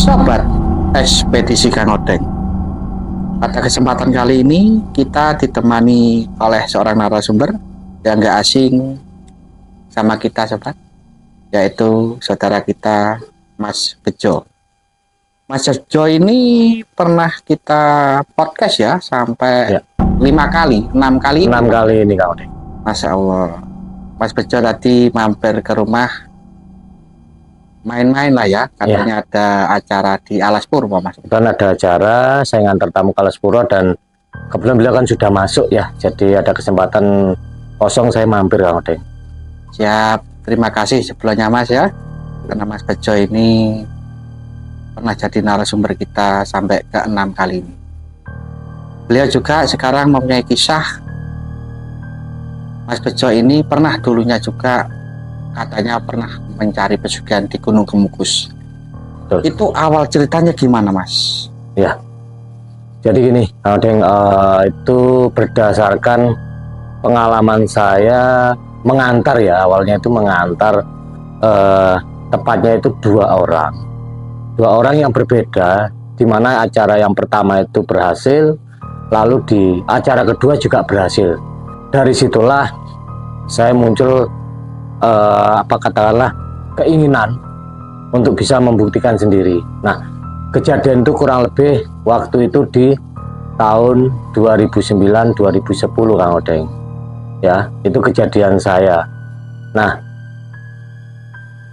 Sobat Ekspedisi Kang Odeng, pada kesempatan kali ini kita ditemani oleh seorang narasumber yang gak asing sama kita sobat, yaitu saudara kita Mas Bejo. Mas Bejo ini pernah kita podcast ya sampai 6 kali ini Kang Odeng. Masya Allah, Mas Bejo tadi mampir ke rumah main-main lah ya, katanya ada acara di Alas Purwo Mas. Dan ada acara, saya ngantar tamu ke Alas Purwo dan kebetulan beliau kan sudah masuk ya, jadi ada kesempatan kosong saya mampir Kang Odeng. Siap, terima kasih sebelumnya Mas ya, karena Mas Bejo ini pernah jadi narasumber kita sampai ke 6 kali ini. Beliau juga sekarang mempunyai kisah. Mas Bejo ini pernah dulunya juga katanya pernah mencari pesugihan di Gunung Kemukus. Betul. Itu awal ceritanya gimana Mas? Ya, jadi gini Kang Odeng, itu berdasarkan pengalaman saya mengantar ya, awalnya itu mengantar tepatnya itu dua orang yang berbeda, di mana acara yang pertama itu berhasil, lalu di acara kedua juga berhasil. Dari situlah saya muncul katakanlah keinginan untuk bisa membuktikan sendiri. Nah, kejadian itu kurang lebih waktu itu di tahun 2009-2010 Kang Odeng. Ya, itu kejadian saya. Nah,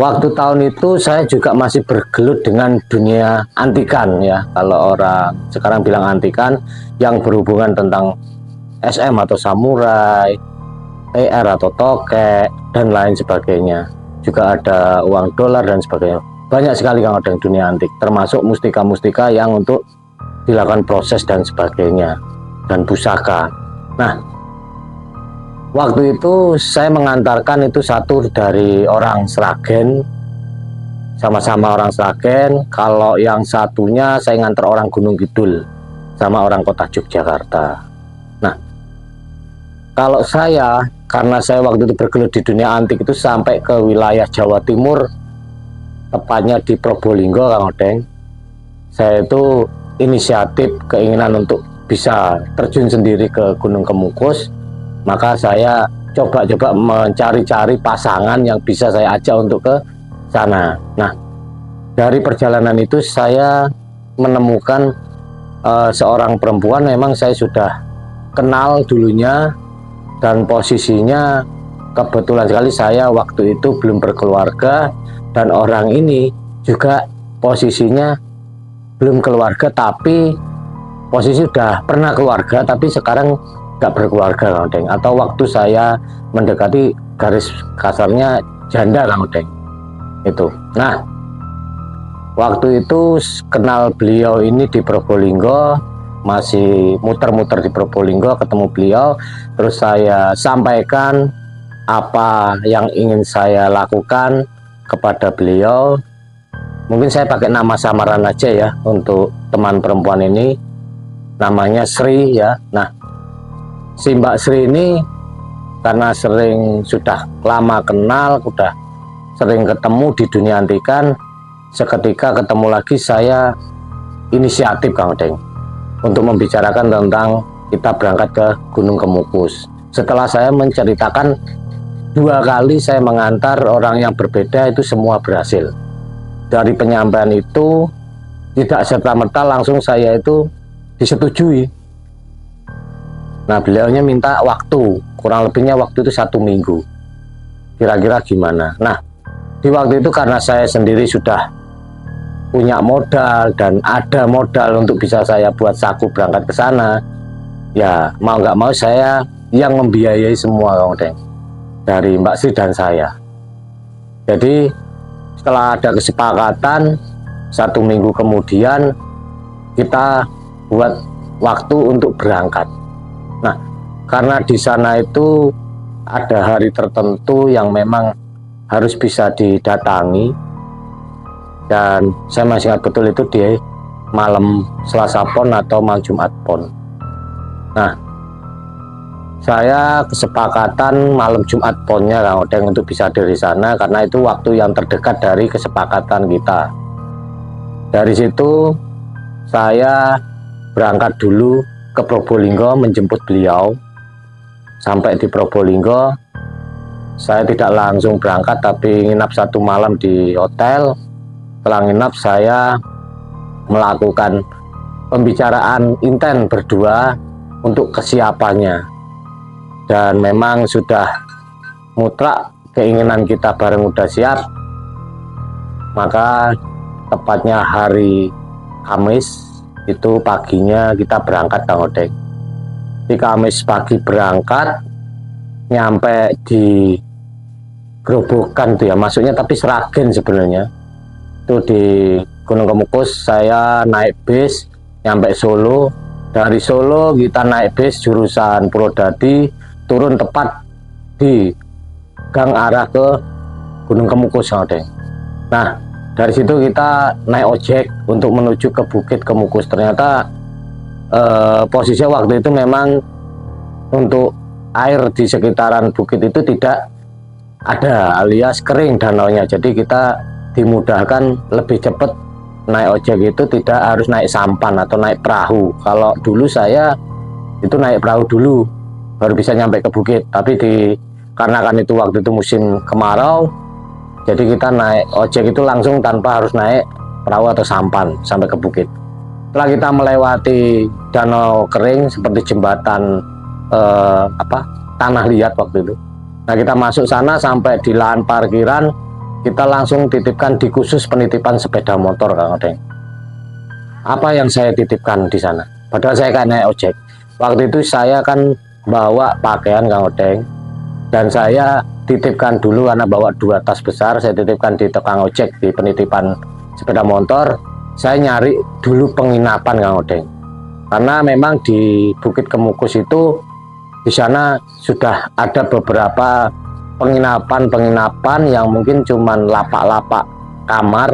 waktu tahun itu saya juga masih bergelut dengan dunia antikan ya. Kalau orang sekarang bilang antikan, yang berhubungan tentang SM atau samurai, TR atau tokek dan lain sebagainya. Juga ada uang dolar dan sebagainya. Banyak sekali Kang Odeng dunia antik, termasuk mustika-mustika yang untuk dilakukan proses dan sebagainya, dan pusaka. Nah, waktu itu saya mengantarkan itu satu dari orang Sragen, sama-sama orang Sragen. Kalau yang satunya saya ngantar orang Gunung Kidul sama orang kota Yogyakarta. Nah, kalau saya, karena saya waktu itu bergelut di dunia antik itu sampai ke wilayah Jawa Timur, tepatnya di Probolinggo Kang Odeng. Saya itu inisiatif keinginan untuk bisa terjun sendiri ke Gunung Kemukus. Maka saya coba-coba mencari-cari pasangan yang bisa saya ajak untuk ke sana. Nah, dari perjalanan itu saya menemukan seorang perempuan, memang saya sudah kenal dulunya, dan posisinya kebetulan sekali saya waktu itu belum berkeluarga, dan orang ini juga posisinya belum keluarga, tapi posisi sudah pernah keluarga tapi sekarang nggak berkeluarga Kang Odeng, atau waktu saya mendekati garis kasarnya janda Kang Odeng itu. Nah, waktu itu kenal beliau ini di Probolinggo, masih muter-muter di Probolinggo, ketemu beliau, terus saya sampaikan apa yang ingin saya lakukan kepada beliau. Mungkin saya pakai nama samaran aja ya untuk teman perempuan ini, namanya Sri ya. Nah, si Mbak Sri ini karena sudah lama kenal, sudah sering ketemu di dunia antikan, seketika ketemu lagi saya inisiatif Kang Odeng untuk membicarakan tentang kita berangkat ke Gunung Kemukus. Setelah saya menceritakan 2 kali saya mengantar orang yang berbeda, itu semua berhasil. Dari penyampaian itu tidak serta-merta langsung saya itu disetujui. Nah, beliaunya minta waktu, kurang lebihnya waktu itu 1 minggu. Kira-kira gimana? Nah, di waktu itu karena saya sendiri sudah punya modal dan ada modal untuk bisa saya buat saku berangkat ke sana, ya mau nggak mau saya yang membiayai semua Kang Odeng, dari Mbak Sri dan saya. Jadi setelah ada kesepakatan, 1 minggu kemudian kita buat waktu untuk berangkat. Nah, karena di sana itu ada hari tertentu yang memang harus bisa didatangi, dan saya masih ingat betul itu di malam Selasa Pon atau malam Jumat Pon. Nah, saya kesepakatan malam Jumat Ponnya Kang Odeng untuk bisa dari sana, karena itu waktu yang terdekat dari kesepakatan kita. Dari situ saya berangkat dulu ke Probolinggo menjemput beliau. Sampai di Probolinggo saya tidak langsung berangkat tapi nginap 1 malam di hotel. Setelah nginap saya melakukan pembicaraan intens berdua untuk kesiapannya, dan memang sudah mutlak keinginan kita bareng udah siap. Maka tepatnya hari Kamis itu paginya kita berangkat Kang Odeng. Di Kamis pagi berangkat, nyampe di Grobogan tuh ya, masuknya tapi Sragen sebenarnya. Itu di Gunung Kemukus saya naik bis nyampe Solo. Dari Solo kita naik bis jurusan Purwodadi, turun tepat di gang arah ke Gunung Kemukus. Nah, dari situ kita naik ojek untuk menuju ke Bukit Kemukus. Ternyata posisinya waktu itu memang untuk air di sekitaran bukit itu tidak ada, alias kering danaunya. Jadi kita dimudahkan lebih cepat naik ojek itu, tidak harus naik sampan atau naik perahu. Kalau dulu saya itu naik perahu dulu baru bisa nyampe ke bukit, tapi karena kan itu waktu itu musim kemarau, jadi kita naik ojek itu langsung tanpa harus naik perahu atau sampan sampai ke bukit. Setelah kita melewati danau kering seperti jembatan tanah liat waktu itu, nah kita masuk sana sampai di lahan parkiran, kita langsung titipkan di khusus penitipan sepeda motor Kang Odeng. Apa yang saya titipkan di sana? Padahal saya kan naik ojek. Waktu itu saya kan bawa pakaian Kang Odeng, dan saya titipkan dulu karena bawa 2 tas besar, saya titipkan di tukang ojek di penitipan sepeda motor. Saya nyari dulu penginapan Kang Odeng, karena memang di Bukit Kemukus itu di sana sudah ada beberapa penginapan yang mungkin cuman lapak-lapak kamar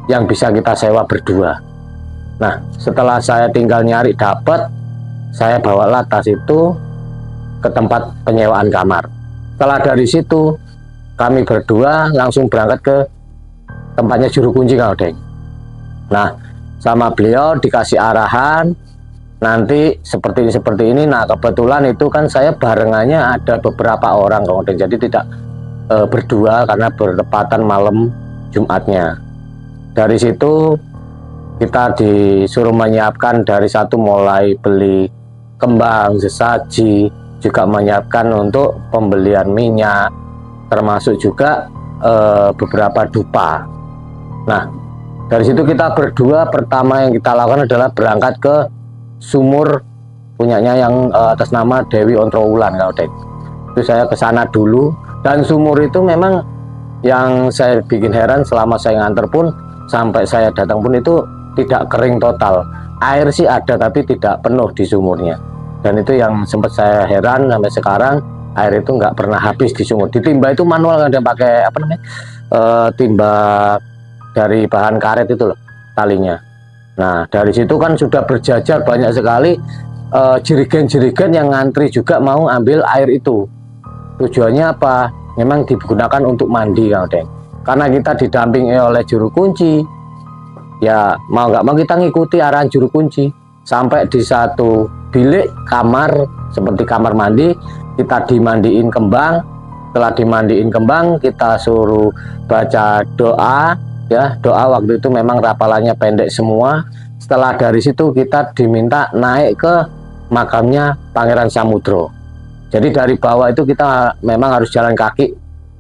yang bisa kita sewa berdua. Nah, setelah saya tinggal nyari dapat, saya bawalah tas itu ke tempat penyewaan kamar. Setelah dari situ kami berdua langsung berangkat ke tempatnya juru kunci Kang Odeng. Nah, sama beliau dikasih arahan nanti seperti ini. Nah, kebetulan itu kan saya barengannya ada beberapa orang Kang Odeng, jadi tidak berdua karena bertepatan malam Jumatnya. Dari situ kita disuruh menyiapkan dari satu mulai beli kembang, sesaji, juga menyiapkan untuk pembelian minyak, termasuk juga beberapa dupa. Nah, dari situ kita berdua pertama yang kita lakukan adalah berangkat ke sumur punyanya yang atas nama Dewi Ontrowulan Kang Odeng. Itu saya ke sana dulu, dan sumur itu memang yang saya bikin heran selama saya nganter pun sampai saya datang pun itu tidak kering total. Air sih ada tapi tidak penuh di sumurnya, dan itu yang sempat saya heran sampai sekarang, air itu nggak pernah habis di sumur. Ditimba itu manual, ada pakai timba dari bahan karet itu loh talinya. Nah, dari situ kan sudah berjajar banyak sekali jerigen-jerigen yang ngantri juga mau ambil air itu. Tujuannya apa? Memang digunakan untuk mandi Kang Odeng. Karena kita didampingi oleh juru kunci, ya mau nggak mau kita ngikuti arahan juru kunci. Sampai di satu bilik kamar seperti kamar mandi, kita dimandiin kembang. Setelah dimandiin kembang, kita suruh baca doa. Ya, doa waktu itu memang rapalannya pendek semua. Setelah dari situ kita diminta naik ke makamnya Pangeran Samudro. Jadi dari bawah itu kita memang harus jalan kaki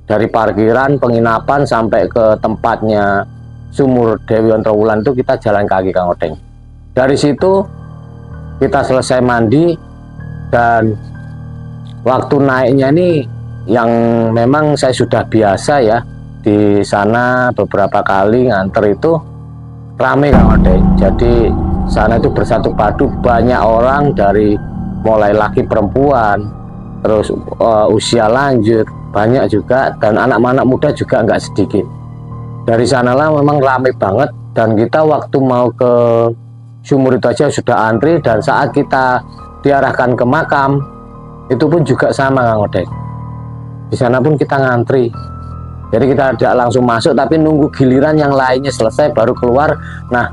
dari parkiran penginapan sampai ke tempatnya sumur Dewi Ontrowulan, itu kita jalan kaki Kang Odeng. Dari situ kita selesai mandi, dan waktu naiknya ini yang memang saya sudah biasa ya. Di sana beberapa kali nganter itu rame Kang Odeng. Jadi sana itu bersatu padu, banyak orang dari mulai laki perempuan, terus usia lanjut banyak juga, dan anak-anak muda juga nggak sedikit. Dari sanalah memang rame banget, dan kita waktu mau ke sumur itu aja sudah antri, dan saat kita diarahkan ke makam itu pun juga sama Kang Odeng. Di sana pun kita ngantri. Jadi kita tidak langsung masuk, tapi nunggu giliran yang lainnya selesai baru keluar. Nah,